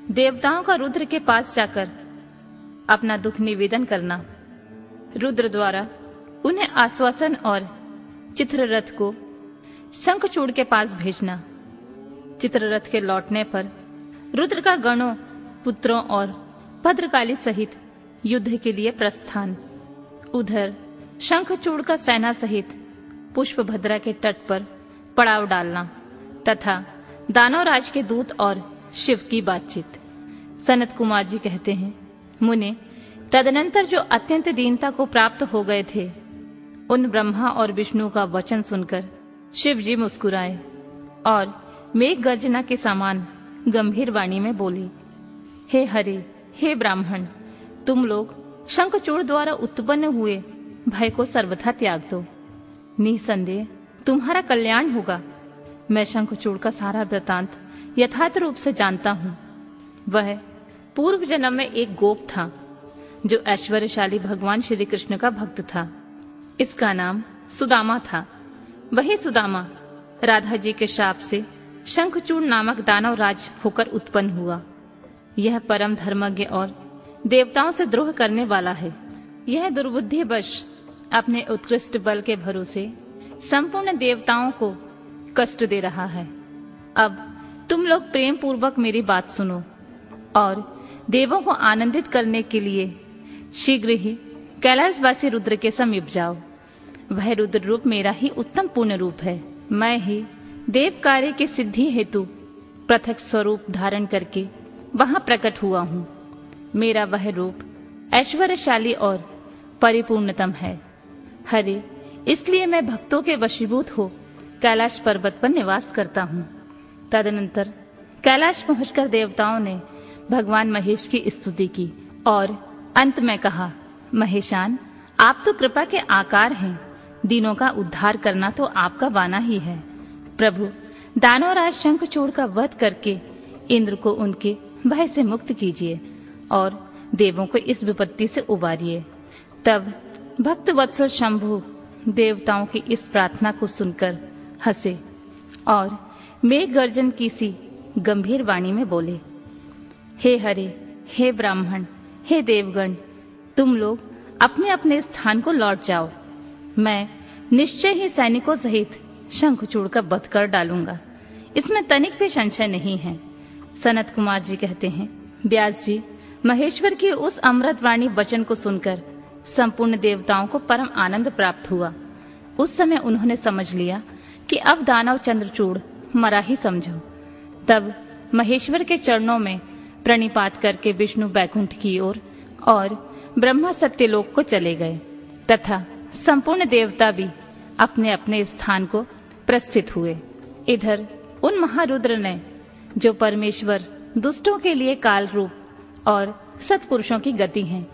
देवताओं का रुद्र के पास जाकर अपना दुख निवेदन करना, रुद्र द्वारा उन्हें आश्वासन और चित्ररथ को शंखचूड़ के पास भेजना। चित्ररथ के लौटने पर रुद्र का गणों, पुत्रों और भद्रकाली सहित युद्ध के लिए प्रस्थान। उधर शंखचूड़ का सेना सहित पुष्पभद्रा के तट पर पड़ाव डालना तथा दानवराज के दूत और शिव की बातचीत। सनत कुमार जी कहते हैं, मुने तदनंतर जो अत्यंत दीनता को प्राप्त हो गए थे, उन ब्रह्मा और विष्णु का वचन सुनकर शिव जी मुस्कुराए और मेघ गर्जना के समान गंभीर वाणी में बोले, हे हरे, हे ब्राह्मण, तुम लोग शंखचूड़ द्वारा उत्पन्न हुए भय को सर्वथा त्याग दो। निसंदेह तुम्हारा कल्याण होगा। मैं शंखचूड़ का सारा वृतांत यथार्थ रूप से जानता हूँ। वह पूर्व जन्म में एक गोप था जो ऐश्वर्यशाली भगवान श्री कृष्ण का भक्त था। इसका नाम सुदामा था। वही सुदामा राधा जी के शाप से शंखचूड़ नामक दानव राज होकर उत्पन्न हुआ। यह परम धर्मज्ञ और देवताओं से द्रोह करने वाला है। यह दुर्बुद्धिवश अपने उत्कृष्ट बल के भरोसे संपूर्ण देवताओं को कष्ट दे रहा है। अब तुम लोग प्रेम पूर्वक मेरी बात सुनो और देवों को आनंदित करने के लिए शीघ्र ही कैलाशवासी रुद्र के समीप जाओ। वह रुद्र रूप मेरा ही उत्तम पूर्ण रूप है। मैं ही देव कार्य की सिद्धि हेतु पृथक स्वरूप धारण करके वहां प्रकट हुआ हूँ। मेरा वह रूप ऐश्वर्यशाली और परिपूर्णतम है। हरे, इसलिए मैं भक्तों के वशीभूत हो कैलाश पर्वत पर निवास करता हूँ। तदनंतर कैलाश पहुंचकर देवताओं ने भगवान महेश की स्तुति की और अंत में कहा, महेशान, आप तो कृपा के आकार हैं। दीनों का उद्धार करना तो आपका वाना ही है। प्रभु, दानवराज शंखचूड़ का वध करके इंद्र को उनके भय से मुक्त कीजिए और देवों को इस विपत्ति से उबारिए। तब भक्त वत्सल शंभु देवताओं की इस प्रार्थना को सुनकर हंसे और मेघ गर्जन की सी गंभीर वाणी में बोले, हे हरे, हे ब्राह्मण, हे देवगण, तुम लोग अपने अपने स्थान को लौट जाओ। मैं निश्चय ही सैनिकों सहित शंखचूड़ का वध कर डालूंगा। इसमें तनिक भी संशय नहीं है। सनत कुमार जी कहते हैं, व्यास जी, महेश्वर की उस अमृत वाणी वचन को सुनकर संपूर्ण देवताओं को परम आनंद प्राप्त हुआ। उस समय उन्होंने समझ लिया कि अब दानव चंद्रचूड़ मरा ही समझो। तब महेश्वर के चरणों में प्रणिपात करके विष्णु बैकुंठ की ओर और ब्रह्मा सत्यलोक को चले गए तथा संपूर्ण देवता भी अपने अपने स्थान को प्रस्थित हुए। इधर उन महारुद्र ने, जो परमेश्वर दुष्टों के लिए काल रूप और सत्पुरुषों की गति हैं,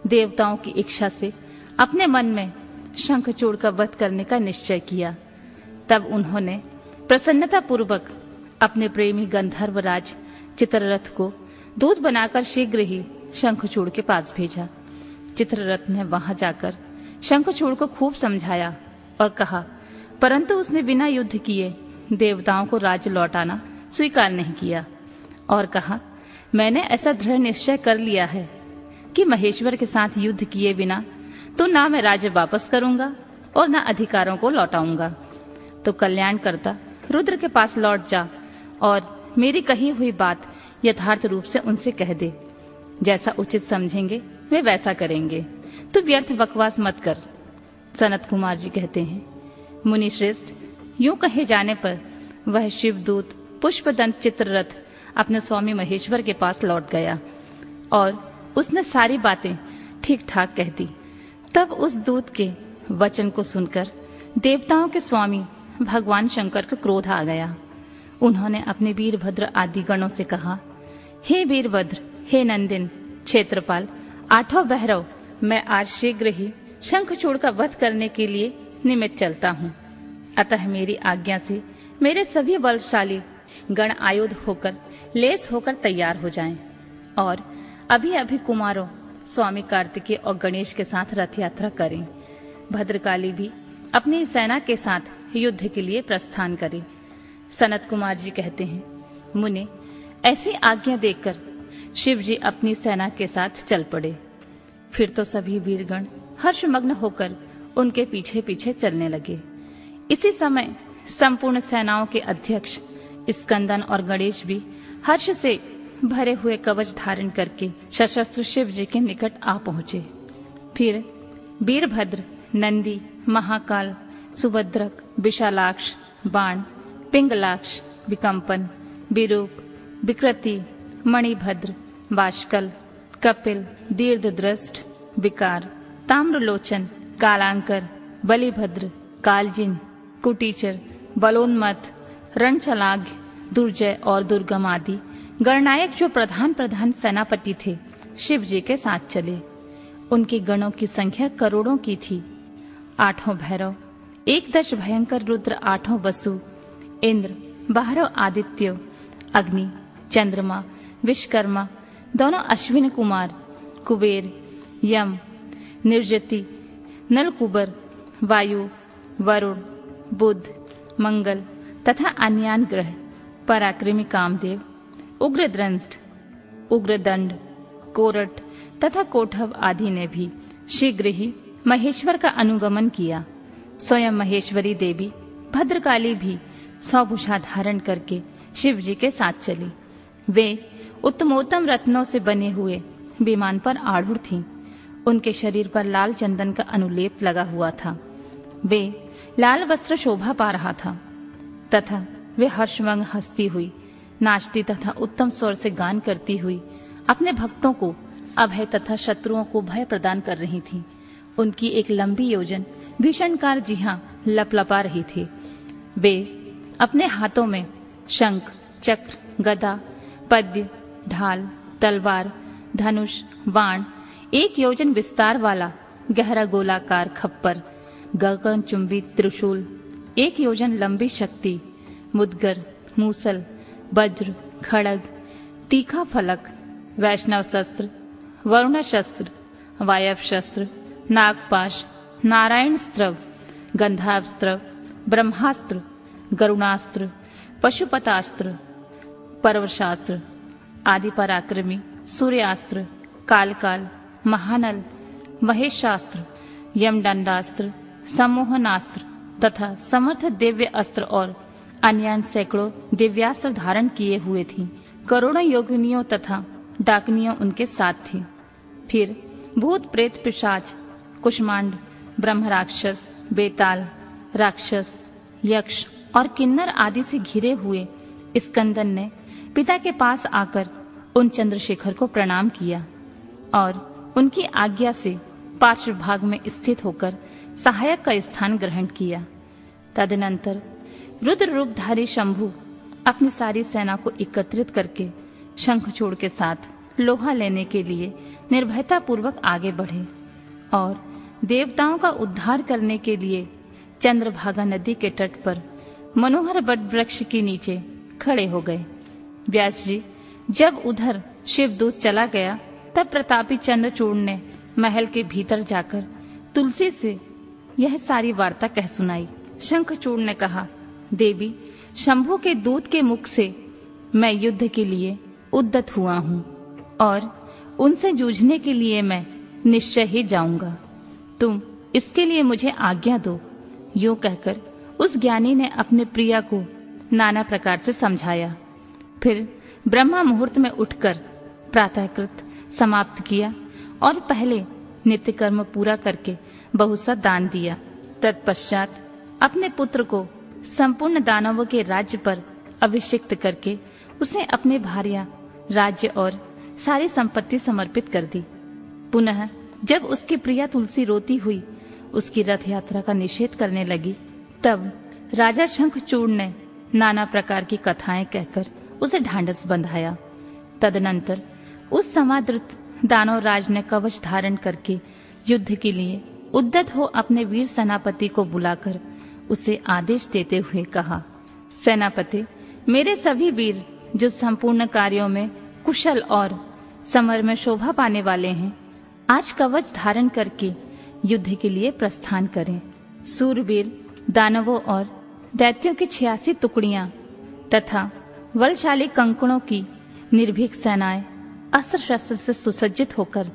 देवताओं की इच्छा से अपने मन में शंखचूड़ का वध करने का निश्चय किया। तब उन्होंने प्रसन्नता पूर्वक अपने प्रेमी गंधर्व राज चित्ररथ को दूत बनाकर शीघ्र ही शंखचूड़ के पास भेजा। चित्ररथ ने वहां जाकर शंखचूड़ को खूब समझाया और कहा, परंतु उसने बिना युद्ध किए देवताओं को राज्य लौटाना स्वीकार नहीं किया और कहा, मैंने ऐसा दृढ़ निश्चय कर लिया है कि महेश्वर के साथ युद्ध किए बिना तो ना मैं राज्य वापस करूंगा और ना अधिकारों को लौटाऊंगा। तो कल्याण करता रुद्र के पास लौट जा और मेरी कही हुई बात यथार्थ रूप से उनसे कह दे। जैसा उचित समझेंगे वे वैसा करेंगे। तो व्यर्थ बकवास मत कर। सनत कुमार जी कहते हैं, मुनि श्रेष्ठ, यूं कहे जाने पर वह शिवदूत पुष्पदंत चित्ररथ अपने स्वामी महेश्वर के पास लौट गया और उसने सारी बातें ठीक ठाक कह दी। तब उस दूत के वचन को सुनकर देवताओं के स्वामी भगवान शंकर को क्रोध आ गया। उन्होंने अपने वीरभद्र आदि गणों से कहा, हे वीरभद्र, हे नंदिन, क्षेत्रपाल, आठों भैरव, मैं आज शीघ्र ही शंखचूड़ का वध करने के लिए निमित्त चलता हूँ। अतः मेरी आज्ञा से मेरे सभी बलशाली गण आयुध होकर लेस होकर तैयार हो जाएं और अभी अभी कुमारों स्वामी कार्तिकेय और गणेश के साथ रथ यात्रा करें। भद्रकाली भी अपनी सेना के साथ युद्ध के लिए प्रस्थान करे। सनत कुमार जी कहते हैं, मुने, ऐसी आज्ञा देखकर शिव जी अपनी सेना के साथ चल पड़े। फिर तो सभी वीरगण हर्षमग्न होकर उनके पीछे पीछे चलने लगे। इसी समय संपूर्ण सेनाओं के अध्यक्ष स्कंदन और गणेश भी हर्ष से भरे हुए कवच धारण करके सशस्त्र शिव जी के निकट आ पहुंचे। फिर वीरभद्र, नंदी, महाकाल, सुभद्रक, विशालाक्ष, बाण, पिंगलाक्ष, विकंपन, विरूप, विकृति, मणिभद्र, बाष्कल, कपिल, दीर्घदृष्ट, विकार, ताम्रलोचन, कालांकर, बलिभद्र, कालजिन, कुटीचर, बलोन्मत्त, रणचलाग्य, दुर्जय और दुर्गम आदि गणनायक जो प्रधान सेनापति थे शिव जी के साथ चले। उनके गणों की संख्या करोड़ों की थी। 8 भैरव, 11 भयंकर रुद्र, 8 वसु, इंद्र, 12 आदित्य, अग्नि, चंद्रमा, विश्वकर्मा, दोनों अश्विन कुमार, कुबेर, यम, निर्जति, नलकुबर, वायु, वरुण, बुध, मंगल तथा अन्यान ग्रह, पराक्रमी कामदेव, उग्रद्रंष्ट, उग्रदंड, कोरट तथा कोठव आदि ने भी शीघ्र ही महेश्वर का अनुगमन किया। स्वयं महेश्वरी देवी भद्रकाली भी 100 भुजा धारण करके शिव जी के साथ चली। वे उत्तमोत्तम रत्नों से बने हुए विमान पर आरूढ़ थीं। उनके शरीर पर लाल चंदन का अनुलेप लगा हुआ था। वे लाल वस्त्र शोभा पा रहा था तथा वे हर्षमग्न हंसती हुई, नाचती तथा उत्तम स्वर से गान करती हुई अपने भक्तों को अभय तथा शत्रुओं को भय प्रदान कर रही थीं। उनकी एक लंबी योजन भीषणकार जिहां लपलपा रही थी। वे अपने हाथों में शंख, चक्र, गदा, पद्य, ढाल, तलवार, धनुष, बाण, 1 योजन विस्तार वाला गहरा गोलाकार खप्पर, गगनचुंबी त्रिशूल, 1 योजन लंबी शक्ति, मुद्गर, मूसल, वज्र, खड़ग, तीखा फलक, वैष्णव शस्त्र, वरुण शस्त्र, वायव शस्त्र, नागपाश, नारायण स्त्रव, गंधास्त्र, ब्रह्मास्त्र, गरुणास्त्र, पशुपतास्त्र, पर्वशास्त्र आदि पराक्रमी, सूर्यास्त्र, कालकाल, महानल, महेशास्त्र, यमदंडास्त्र, सम्मोहनास्त्र तथा समर्थ दिव्य अस्त्र और अन्य सैकड़ों दिव्यास्त्र धारण किए हुए थी। करोड़ों योगिनियों तथा डाकनियों उनके साथ थी। फिर भूत, प्रेत, पिशाच, कुष्मांड, ब्रह्म राक्षस, बेताल राक्षस, यक्ष और किन्नर आदि से घिरे हुए स्कंदन ने पिता के पास आकर उन चंद्रशेखर को प्रणाम किया और उनकी आज्ञा से पार्श्व भाग में स्थित होकर सहायक का स्थान ग्रहण किया। तदनंतर रुद्र रूपधारी शंभु अपनी सारी सेना को एकत्रित करके शंखचूड़ के साथ लोहा लेने के लिए निर्भयता पूर्वक आगे बढ़े और देवताओं का उद्धार करने के लिए चंद्रभागा नदी के तट पर मनोहर बट वृक्ष के नीचे खड़े हो गए। व्यास जी जब उधर शिवदूत चला गया तब प्रतापी चंद्रचूड़ ने महल के भीतर जाकर तुलसी से यह सारी वार्ता कह सुनाई। शंखचूड़ ने कहा, देवी, शंभु के दूत के मुख से मैं युद्ध के लिए उद्यत हुआ हूँ और उनसे जूझने के लिए मैं निश्चय ही जाऊंगा। तुम इसके लिए मुझे आज्ञा दो। यूं कहकर उस ज्ञानी ने अपने प्रिया को नाना प्रकार से समझाया। फिर ब्रह्मा मुहूर्त में उठकर प्रातःकृत समाप्त किया और पहले नित्य कर्म पूरा करके बहुत सा दान दिया। तत्पश्चात अपने पुत्र को संपूर्ण दानवों के राज्य पर अभिषिक्त करके उसे अपने भार्या, राज्य और सारी संपत्ति समर्पित कर दी। पुनः जब उसकी प्रिया तुलसी रोती हुई उसकी रथ यात्रा का निषेध करने लगी तब राजा शंखचूड़ ने नाना प्रकार की कथाएं कहकर उसे ढांढस बंधाया। तदनंतर उस समादृत दानव राज ने कवच धारण करके युद्ध के लिए उद्यत हो अपने वीर सेनापति को बुलाकर उसे आदेश देते हुए कहा, सेनापति, मेरे सभी वीर जो संपूर्ण कार्यों में कुशल और समर में शोभा पाने वाले हैं, आज कवच धारण करके युद्ध के लिए प्रस्थान करें। सूरवीर दानवों और दैत्यों की 86 टुकड़ियां तथा बलशाली कंकणों की निर्भीक सेनाएं अस्त्र शस्त्र से सुसज्जित होकर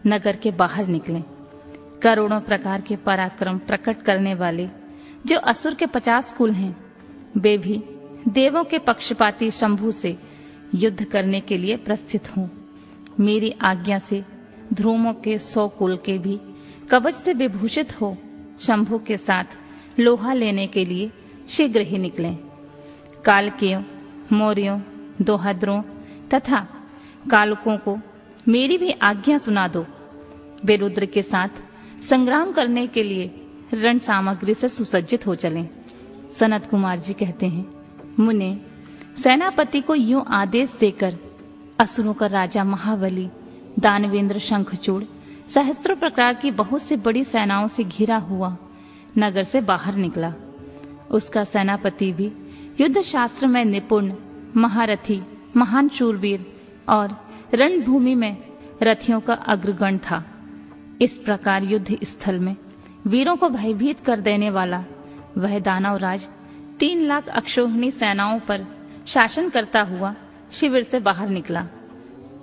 नगर के बाहर निकले। करोड़ों प्रकार के पराक्रम प्रकट करने वाले जो असुर के 50 कुल हैं, वे भी देवों के पक्षपाती शंभु से युद्ध करने के लिए प्रस्थित हों। मेरी आज्ञा से ध्रुवों के 100 कुल के भी कवच से विभूषित हो शंभु के साथ लोहा लेने के लिए शीघ्र ही निकलें। कालकेयों, मौर्यों, दोहद्रों तथा कालकों को मेरी भी आज्ञा सुना दो। वे रुद्र के साथ संग्राम करने के लिए रण सामग्री से सुसज्जित हो चलें। सनत कुमार जी कहते हैं, मुने सेनापति को यूं आदेश देकर असुरों का राजा महाबली दानवेंद्र शंखचूड़ सहस्त्रों प्रकार की बहुत सी बड़ी सेनाओं से घिरा हुआ नगर से बाहर निकला। उसका सेनापति भी युद्ध शास्त्र में निपुण, महारथी, महान शूरवीर और रणभूमि में रथियों का अग्रगण था। इस प्रकार युद्ध स्थल में वीरों को भयभीत कर देने वाला वह दानवराज 3 लाख अक्षौहिणी सेनाओं पर शासन करता हुआ शिविर से बाहर निकला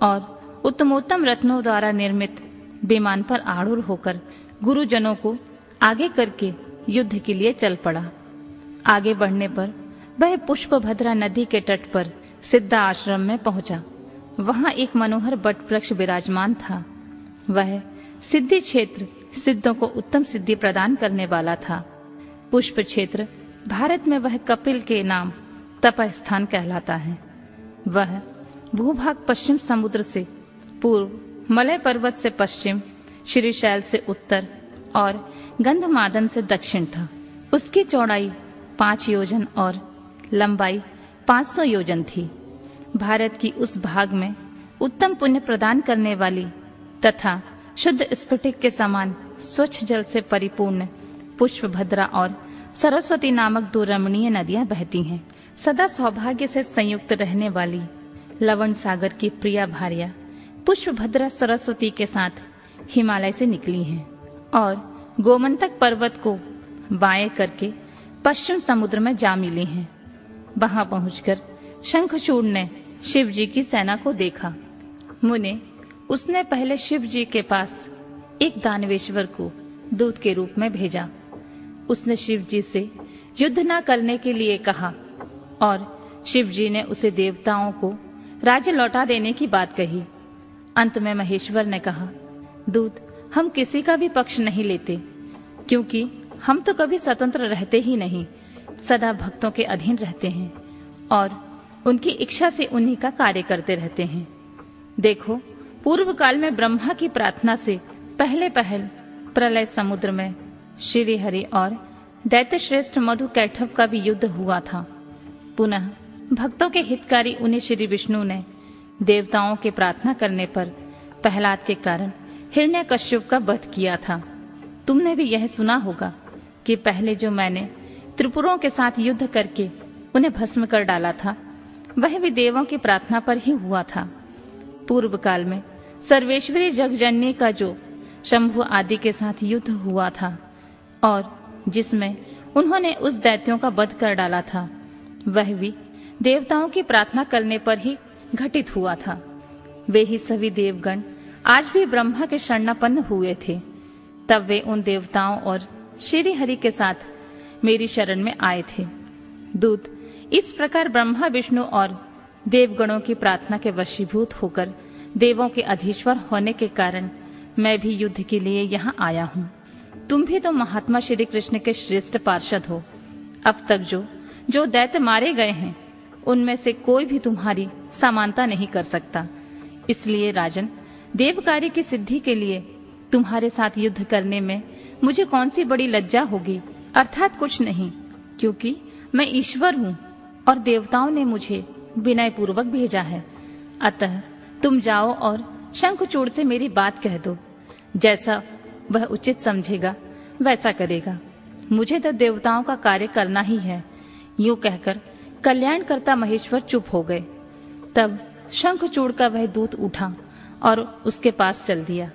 और उत्तमोत्तम रत्नों द्वारा निर्मित विमान पर आरूढ़ होकर गुरुजनों को आगे करके युद्ध के लिए चल पड़ा। आगे बढ़ने पर वह पुष्पभद्रा नदी के तट पर सिद्धा आश्रम में पहुंचा। वहां एक मनोहर बट वृक्ष विराजमान था। वह सिद्धि क्षेत्र सिद्धों को उत्तम सिद्धि प्रदान करने वाला था। पुष्प क्षेत्र भारत में वह कपिल के नाम तपस्थान कहलाता है। वह भूभाग पश्चिम समुद्र से पूर्व, मलय पर्वत से पश्चिम, श्रीशैल से उत्तर और गंधमादन से दक्षिण था। उसकी चौड़ाई 5 योजन और लंबाई 500 योजन थी। भारत की उस भाग में उत्तम पुण्य प्रदान करने वाली तथा शुद्ध स्फटिक के समान स्वच्छ जल से परिपूर्ण पुष्पभद्रा और सरस्वती नामक 2 रमणीय नदियां बहती हैं। सदा सौभाग्य से संयुक्त रहने वाली लवण सागर की प्रिया भार्या पुष्पभद्रा सरस्वती के साथ हिमालय से निकली हैं और गोमंतक पर्वत को बाएं करके पश्चिम समुद्र में जा मिली हैं। वहां पहुंचकर शंखचूड़ ने शिव जी की सेना को देखा। मुने उसने पहले शिव जी के पास एक दानवेश्वर को दूत के रूप में भेजा। उसने शिव जी से युद्ध न करने के लिए कहा और शिव जी ने उसे देवताओं को राज्य लौटा देने की बात कही। अंत में महेश्वर ने कहा, दूत, हम किसी का भी पक्ष नहीं लेते, क्योंकि हम तो कभी स्वतंत्र रहते ही नहीं, सदा भक्तों के अधीन रहते हैं और उनकी इच्छा से उन्हीं का कार्य करते रहते हैं। देखो, पूर्व काल में ब्रह्मा की प्रार्थना से पहले प्रलय समुद्र में श्री हरि और दैत्य श्रेष्ठ मधु कैटभ का भी युद्ध हुआ था। पुनः भक्तों के हितकारी उन्हें श्री विष्णु ने देवताओं के प्रार्थना करने पर प्रहलाद के कारण हिरण्यकश्यप का वध किया था। तुमने भी यह सुना होगा कि पहले जो मैंने त्रिपुरों के साथ युद्ध करके उन्हें भस्म कर डाला था, वह भी देवों की प्रार्थना पर ही हुआ था। पूर्व काल में सर्वेश्वरी जगजननी का जो शंभु आदि के साथ युद्ध हुआ था और जिसमें उन्होंने उस दैत्यों का वध कर डाला था, वह भी देवताओं की प्रार्थना करने पर ही घटित हुआ था। वे ही सभी देवगण आज भी ब्रह्मा के शरणापन्न हुए थे। तब वे उन देवताओं और श्री हरि के साथ मेरी शरण में आए थे। दूत, इस प्रकार ब्रह्मा, विष्णु और देवगणों की प्रार्थना के वशीभूत होकर देवों के अधीश्वर होने के कारण मैं भी युद्ध के लिए यहाँ आया हूँ। तुम भी तो महात्मा श्री कृष्ण के श्रेष्ठ पार्षद हो। अब तक जो दैत्य मारे गए हैं, उनमें से कोई भी तुम्हारी समानता नहीं कर सकता। इसलिए राजन, देव कार्य की सिद्धि के लिए तुम्हारे साथ युद्ध करने में मुझे कौन सी बड़ी लज्जा होगी, अर्थात कुछ नहीं, क्योंकि मैं ईश्वर हूँ और देवताओं ने मुझे विनय पूर्वक भेजा है। अतः तुम जाओ और शंखचूड़ से मेरी बात कह दो। जैसा वह उचित समझेगा वैसा करेगा। मुझे तो देवताओं का कार्य करना ही है। यूं कहकर कल्याणकर्ता महेश्वर चुप हो गए। तब शंखचूड़ का वह दूत उठा और उसके पास चल दिया।